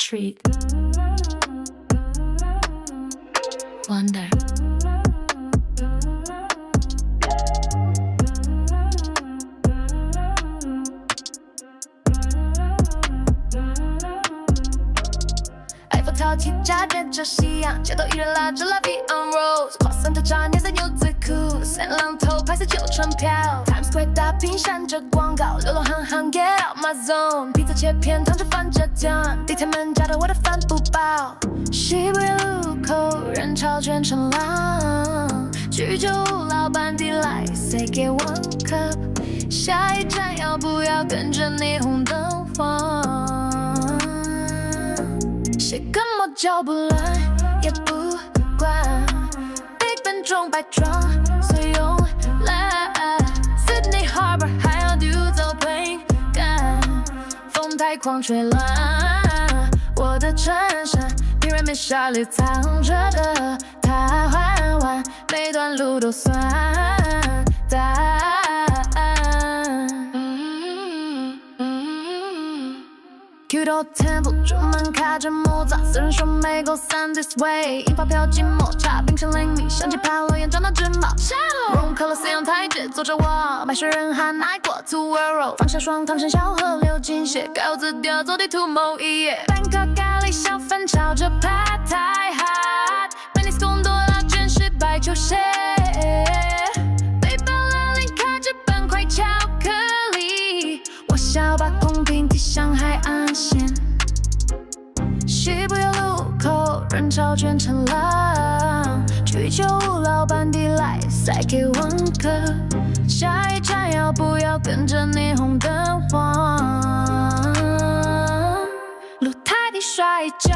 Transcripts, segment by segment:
treat. Wonder.起家变着夕阳，街头艺人拉着拉 V on Rose， 花伞的炸年色牛仔裤，三浪头拍摄就船票 ，Times Square 大屏闪着广告，流浪汉汉 Get out my zone， 披萨切片烫着番茄酱，地铁门夹着我的帆布包，西部路口人潮全成浪，居酒屋老板递来 ，Say get one cup， 下一站要不要跟着霓虹灯晃？谁跟我脚不乱也不管 ，Big Ben 中摆装随慵懒 ，Sydney Harbor 还要丢走 plane 干，风太狂吹乱我的衬衫，平人面纱里藏着的他缓缓，每段路都算答案。Kyoto Temple 出门卡着木栅，私人说没够散 this way， 樱花飘进抹茶，冰淇淋里香气爬落眼，长到直毛。融科了四阳台阶，坐着我，买水人喊爱过 to world， 放下双糖，剩小河流进血，改字调走地图某一页。班克咖喱小粉炒着 Pad Thai hot， 贝尼斯贡多拉卷是白球鞋，背包拉链卡着半块巧克力，我想要把空瓶提向海岸线。西部有路口人潮全成浪，居酒屋老板递来再给one cup，下一站要不要跟着霓虹灯晃？露台地摔一跤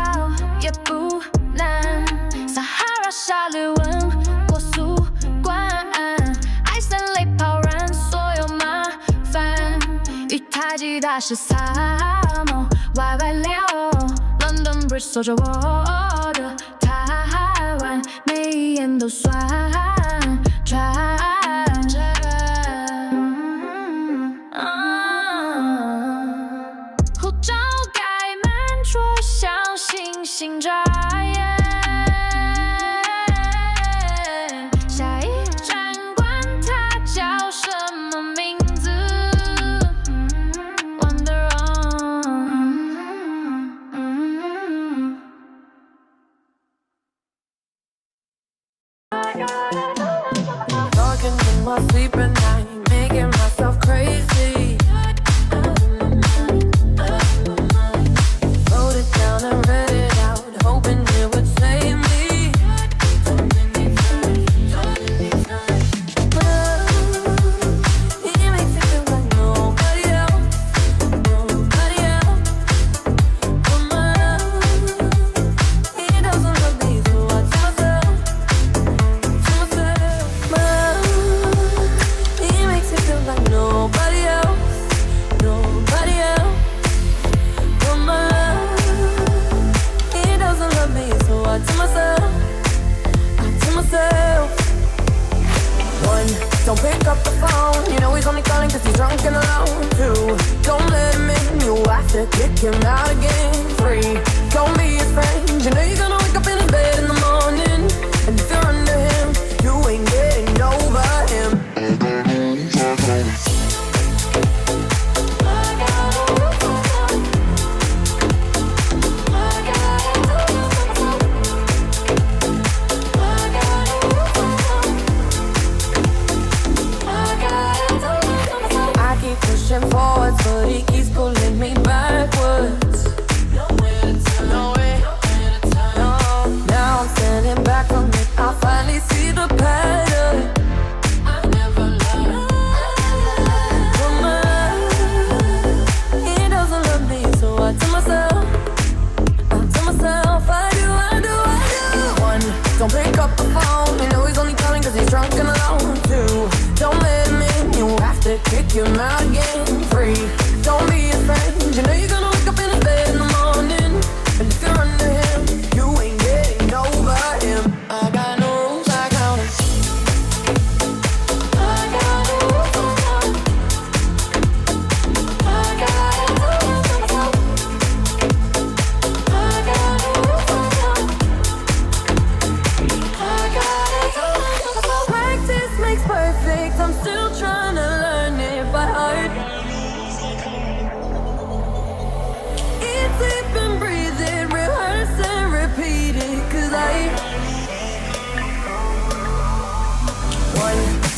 也不难，撒哈拉沙律温过速关，艾森雷泡燃所有麻烦，一台吉他是萨摩歪歪溜。London Bridge 锁着我的台湾，每一眼都算穿着。护照盖满桌，像星星眨眼。下一站管它叫什么名字 ，Wonder on。Talking in my sleep at night, making myself crazy. Wrote it down and read it out, hoping it would save me. But it makes it feel like nobody else, nobody else. But my love, he doesn't love me, so I tell myself. He makes it feel like nobody else, nobody else. But my love, he doesn't love me, so I tell myself, One, don't pick up the phone, you know he's only calling cause he's drunk and alone. Two, don't let him in, you have to kick him out again. Three, don't be his friend, you know you're gonna wake up in his bed in the morning, and if you're under him, you ain't getting over him. I keep pushing forwards, but he keeps pulling me backwards. No way. No. Now I'm standing back from it, I finally see the pattern. I never loved. But my love, he doesn't love me, so I tell myself, I do. One, don't pick up the phone, you know he's only calling cause he's drunk and alone. Two, don't let him in, you have to kick him out again. Three, don't be his friend, you know you're gonna wake up in his bed in the morning, and if you're under him, you ain't getting over him. I got no rules, I count 'em. I got no rules, I count 'em. I got no rules, I count 'em. I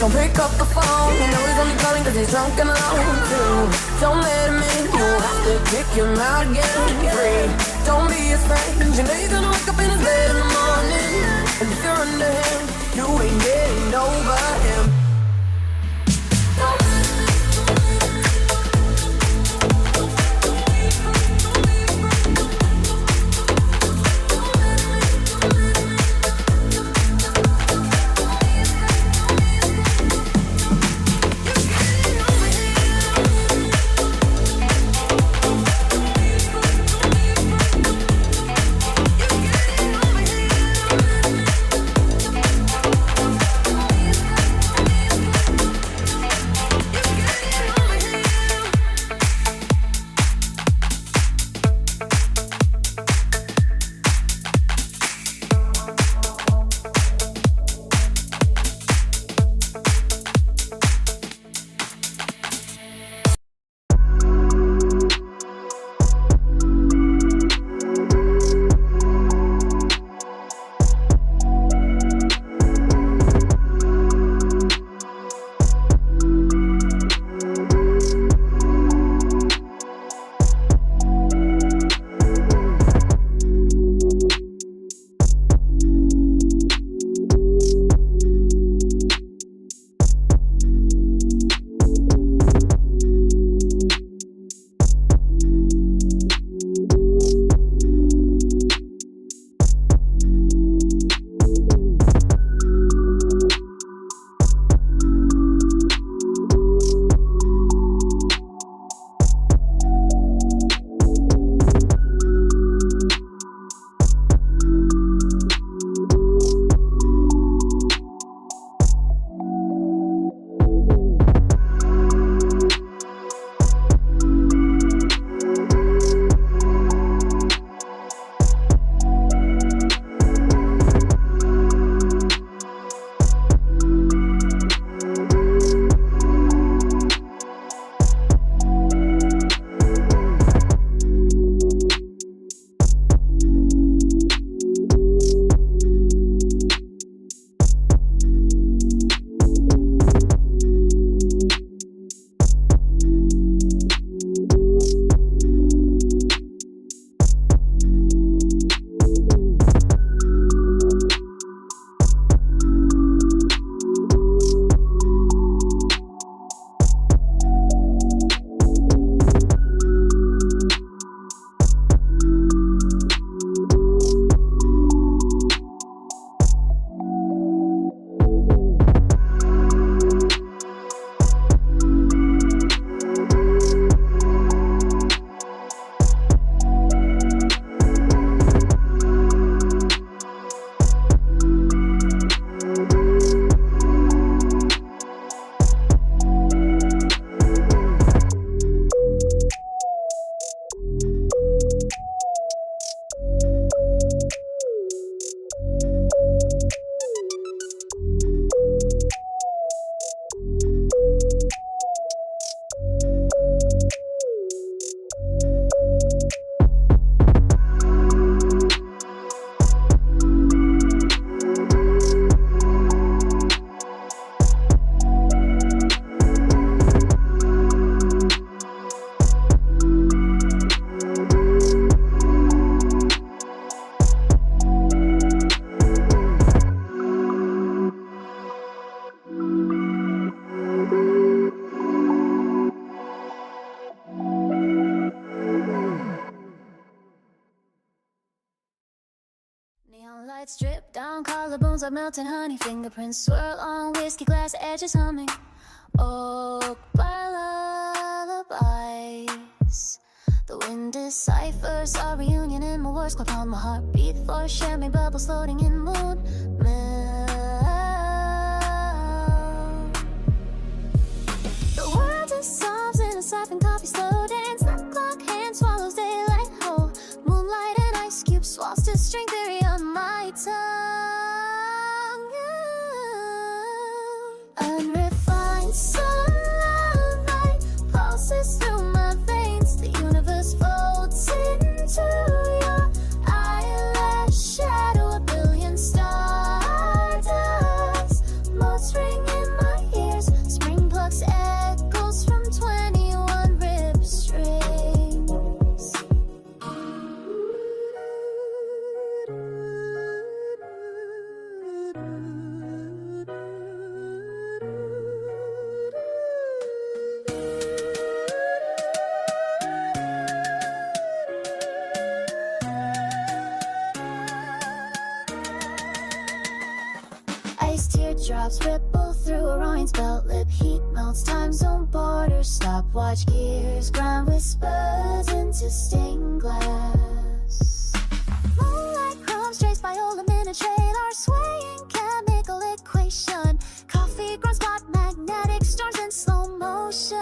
Don't pick up the phone. You know he's only calling cause he's drunk and alone too. Don't let him in, you'll have to kick him out again. Free, don't be a strange. You know you're gonna wake up in his bed in the morning. And if you're under him, you ain't getting over him. Lights drip down collarbones like melting honey. Fingerprints swirl on whiskey glass edges humming. Oak by lullabies. The wind deciphers our reunion in my words. Clap on my heartbeat for champagne bubbles floating in moon melt. The world dissolves in a siphon coffee slow dance. That clock hand swallows daylight whole. Moonlight and ice cubes swallows to string theory on my tongue. Unrefined sunlight pulses through my veins. The universe folds into your eyelash shadow. A billion stars drops ripple through Orion's belt. Lip heat melts time zone borders. Stopwatch gears grind whispers into stained glass. Moonlight crumbs traced by old miniature are swaying chemical equation. Coffee ground spot magnetic storms in slow motion.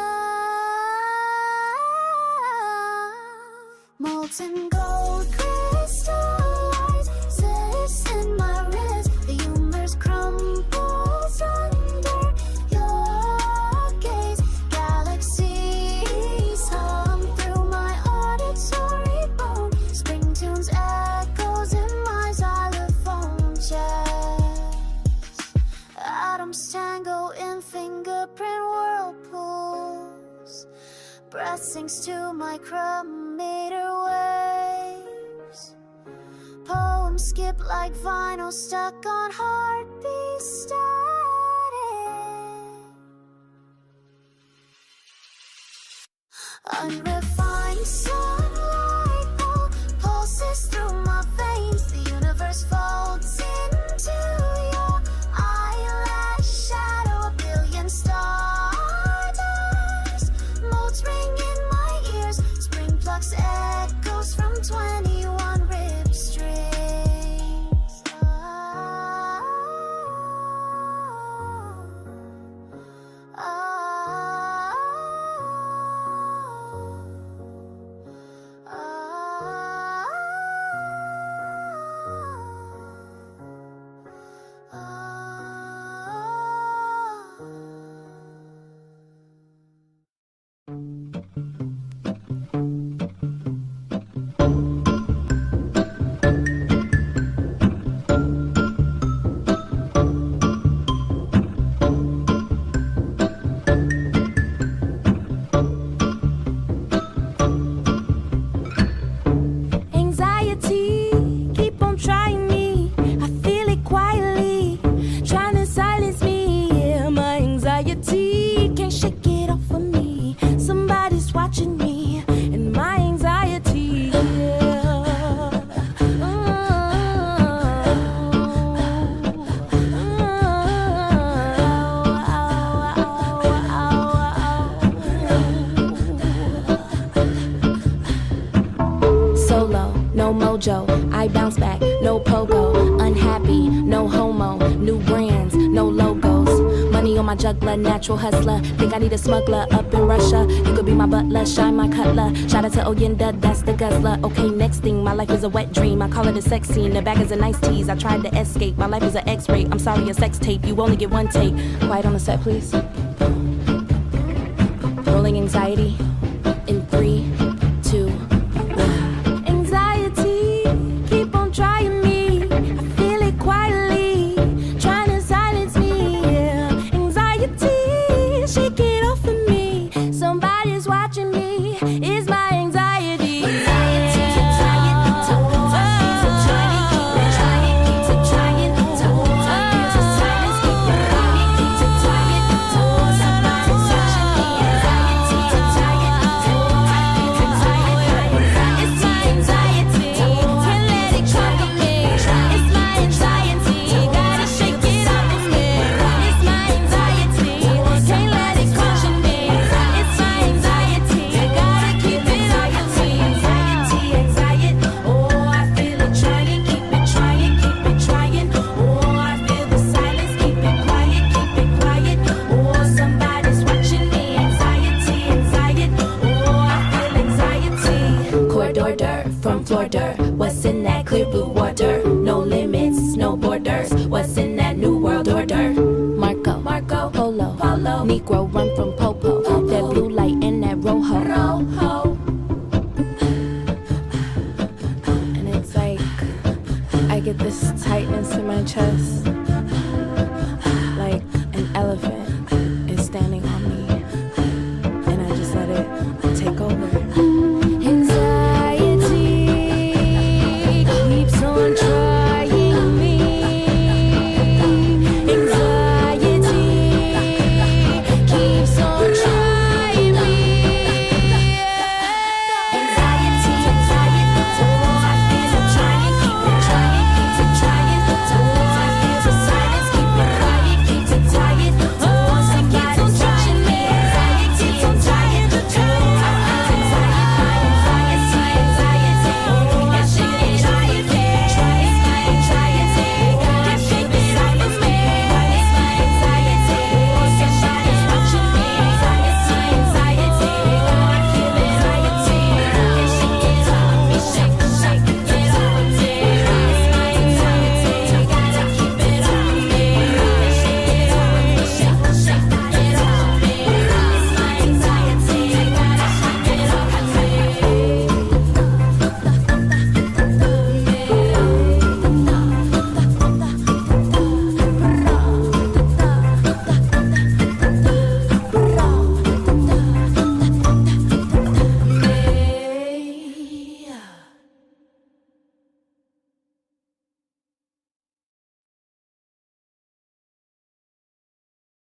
Molten gold crystallize, sits in my wrist. The humors crumbles under your gaze. Galaxies hum through my auditory bone. Spring tunes echoes in my xylophone chest. Atoms tangle in fingerprint whirlpools. Breath sinks to micrometer waves. Poems skip like vinyl stuck on heartbeat static. Unrefined sunlight pulses through my veins. The universe folds into your eyelash shadow. A billion stardust motes ring in my ears. Spring plucks echoes from 21 rib strings. Anxiety, keep on trying me. I feel it quietly, trying to silence me. Yeah, my anxiety can't shake it off of me. Somebody's watching me, and my anxiety. Solo, no mojo, I bounce back, no pogo. Unhappy, no homo, new brands, no logos. Money on my juggler, natural hustler. Think I need a smuggler up in Russia. You could be my butler, shine my cutler. Shout out to Oyenda, that's the guzzler. Okay, next thing, my life is a wet dream. I call it a sex scene, the back is a nice tease. I tried to escape, my life is an X-ray. I'm sorry, a sex tape, you only get one take. Quiet on the set, please. Rolling anxiety in 3, 2, 1. Anxiety, keep on trying me. I feel it quietly, trying to silence me. Yeah. Anxiety, shake it off of me. Somebody's watching me. It's my anxiety. From Florida, what's in that clear blue water? No limits, no borders. What's in that new world order? Marco, Polo, Negro run from Popo. That blue light and that rojo. And it's like I get this tightness in my chest.